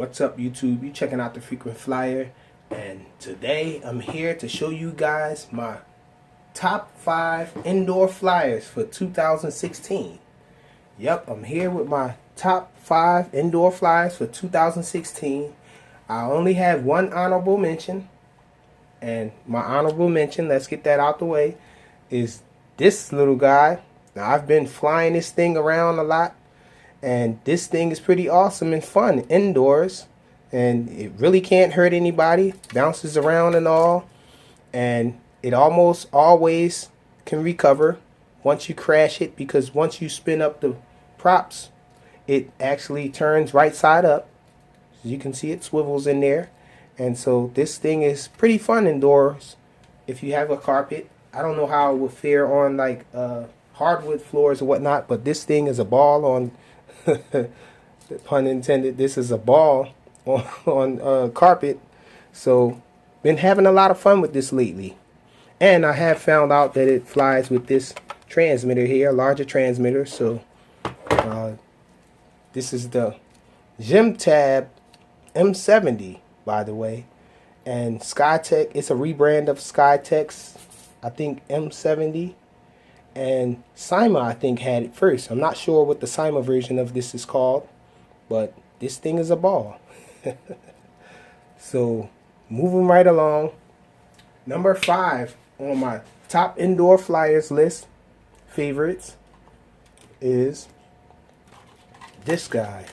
What's up, YouTube? You checking out the Frequent Flyer, and today I'm here to show you guys my top 5 indoor flyers for 2016. Yep, I'm here with my top 5 indoor flyers for 2016. I only have one honorable mention, and my honorable mention, let's get that out the way, is this little guy. Now, I've been flying this thing around a lot, and this thing is pretty awesome and fun indoors, and it really can't hurt anybody. Bounces around and all, and it almost always can recover once you crash it, because once you spin up the props, it actually turns right side up. As you can see, it swivels in there. And so this thing is pretty fun indoors if you have a carpet. I don't know how it would fare on like hardwood floors or whatnot, but this thing is a ball on pun intended, this is a ball on carpet. So been having a lot of fun with this lately, and I have found out that it flies with this transmitter here, a larger transmitter. So this is the JJRC M70, by the way, and Skytech, it's a rebrand of Skytech's, I think, M70. And Cyma, I think, had it first. I'm not sure what the Cyma version of this is called, but this thing is a ball. So, moving right along. Number 5 on my top indoor flyers list, favorites, is this guy.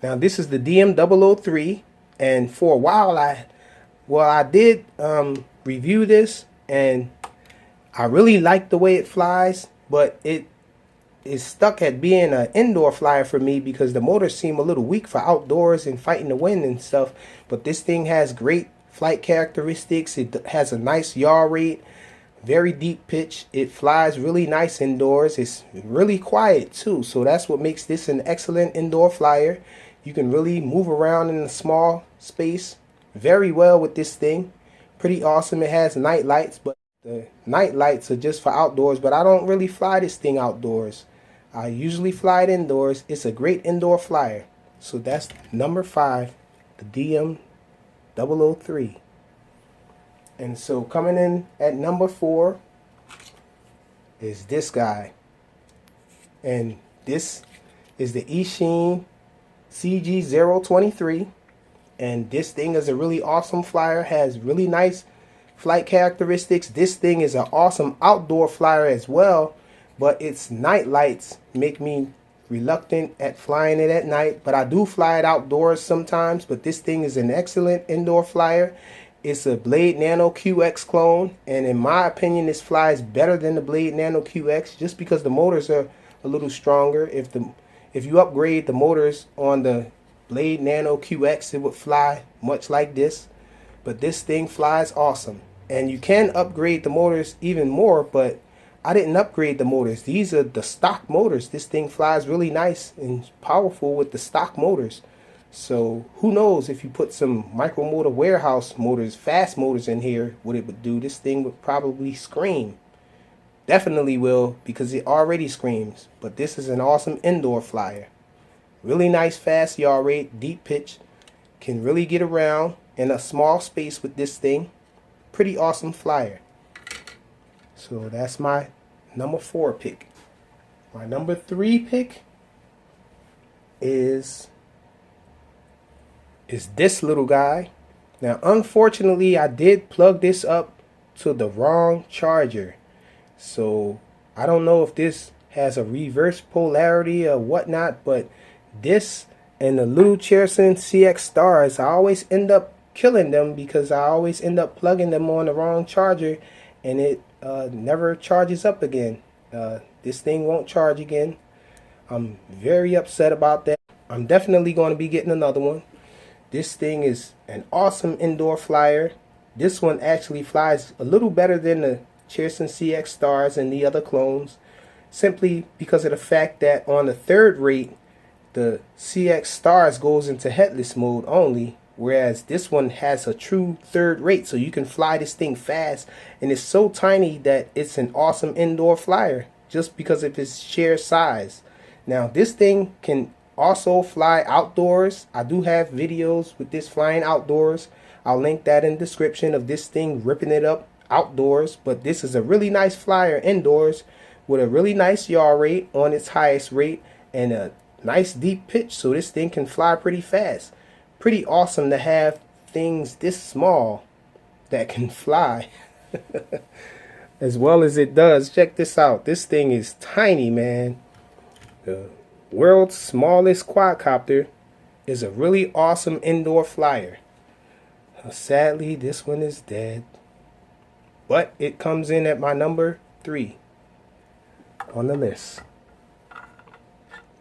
Now, this is the DM003, and for a while I did review this, and I really like the way it flies, but it is stuck at being an indoor flyer for me because the motors seem a little weak for outdoors and fighting the wind and stuff. But this thing has great flight characteristics. It has a nice yaw rate, very deep pitch. It flies really nice indoors. It's really quiet too, so that's what makes this an excellent indoor flyer. You can really move around in a small space very well with this thing. Pretty awesome. It has night lights, but the night lights are just for outdoors, but I don't really fly this thing outdoors. I usually fly it indoors. It's a great indoor flyer. So that's number 5, the DM003. And so coming in at number 4 is this guy. And this is the Eachine CG023. And this thing is a really awesome flyer, has really nice flight characteristics. This thing is an awesome outdoor flyer as well, but its night lights make me reluctant at flying it at night. But I do fly it outdoors sometimes. But this thing is an excellent indoor flyer. It's a Blade Nano QX clone, and in my opinion this flies better than the Blade Nano QX just because the motors are a little stronger. If you upgrade the motors on the Blade Nano QX, it would fly much like this. But this thing flies awesome. And you can upgrade the motors even more, but I didn't upgrade the motors. These are the stock motors. This thing flies really nice and powerful with the stock motors. So who knows, if you put some micromotor warehouse motors, fast motors in here, what it would do. This thing would probably scream. Definitely will, because it already screams. But this is an awesome indoor flyer. Really nice fast yaw rate, deep pitch. Can really get around in a small space with this thing. Pretty awesome flyer. So that's my number 4 pick. My number 3 pick is this little guy. Now unfortunately I did plug this up to the wrong charger, so I don't know if this has a reverse polarity or whatnot, but this and the little JJRC CX stars, I always end up killing them because I always end up plugging them on the wrong charger, and it never charges up again. This thing won't charge again. I'm very upset about that. I'm definitely going to be getting another one. This thing is an awesome indoor flyer. This one actually flies a little better than the JJRC CX stars and the other clones, simply because of the fact that on the 3rd rate, the CX stars goes into headless mode only, whereas this one has a true 3rd rate, so you can fly this thing fast, and it's so tiny that it's an awesome indoor flyer just because of its sheer size. Now this thing can also fly outdoors. I do have videos with this flying outdoors. I'll link that in the description of this thing ripping it up outdoors. But this is a really nice flyer indoors with a really nice yaw rate on its highest rate and a nice deep pitch, so this thing can fly pretty fast. Pretty awesome to have things this small that can fly as well as it does. Check this out. This thing is tiny, man. The world's smallest quadcopter is a really awesome indoor flyer. Sadly, this one is dead, but it comes in at my number 3 on the list.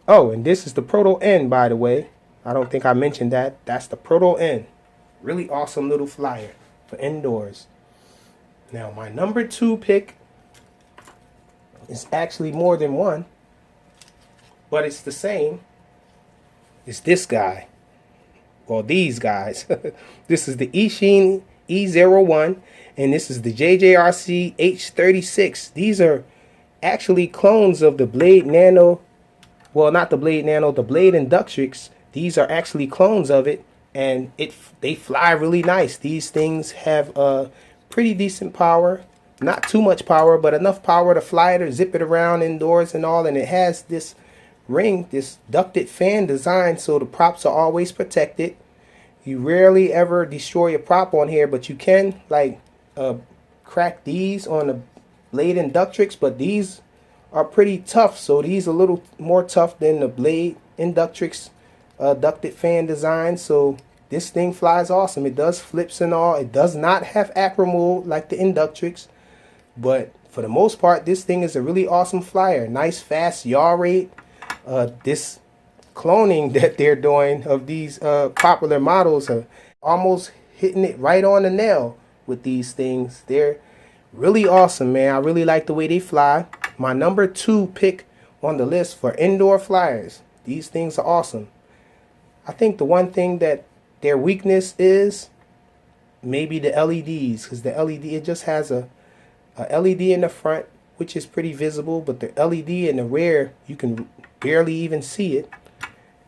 Oh, and this is the Proto N, by the way. I don't think I mentioned that. That's the Proto N. Really awesome little flyer for indoors. Now, my number 2 pick is actually more than one, but it's the same. It's this guy. Well, these guys. This is the Eachine E01, and this is the JJRC H36. These are actually clones of the Blade Nano. Well, not the Blade Nano, the Blade Inductrix. These are actually clones of it, and they fly really nice. These things have pretty decent power. Not too much power, but enough power to fly it or zip it around indoors and all. And it has this ring, this ducted fan design, so the props are always protected. You rarely ever destroy a prop on here, but you can like crack these on the Blade Inductrix, but these are pretty tough, so these are a little more tough than the Blade Inductrix ducted fan design. So this thing flies awesome. It does flips and all. It does not have acro mode like the Inductrix, but for the most part, this thing is a really awesome flyer. Nice fast yaw rate. This cloning that they're doing of these popular models are almost hitting it right on the nail with these things. They're really awesome, man. I really like the way they fly. My number 2 pick on the list for indoor flyers. These things are awesome. I think the one thing that their weakness is maybe the LEDs, because the LED, it just has a LED in the front, which is pretty visible, but the LED in the rear, you can barely even see it.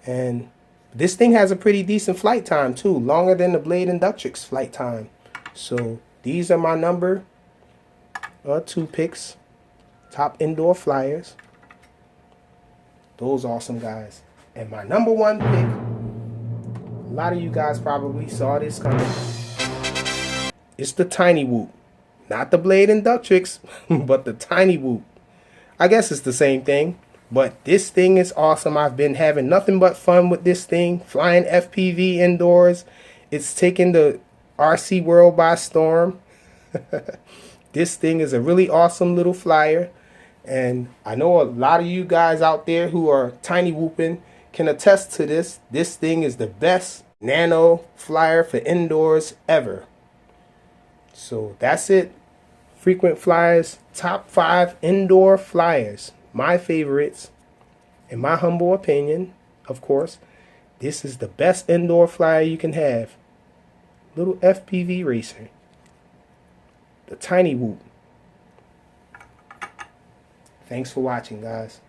And this thing has a pretty decent flight time too, longer than the Blade Inductrix flight time. So these are my number 2 picks, top indoor flyers. Those awesome guys. And my number 1 pick, a lot of you guys probably saw this coming. It's the Tiny Whoop. Not the Blade Inductrix, but the Tiny Whoop. I guess it's the same thing, but this thing is awesome. I've been having nothing but fun with this thing, flying FPV indoors. It's taken the RC world by storm. This thing is a really awesome little flyer, and I know a lot of you guys out there who are tiny whooping can attest to this. This thing is the best nano flyer for indoors ever. So that's it. Frequent Flyers top 5 indoor flyers. My favorites, in my humble opinion, of course. This is the best indoor flyer you can have. Little FPV racer. The Tiny Whoop. Thanks for watching, guys.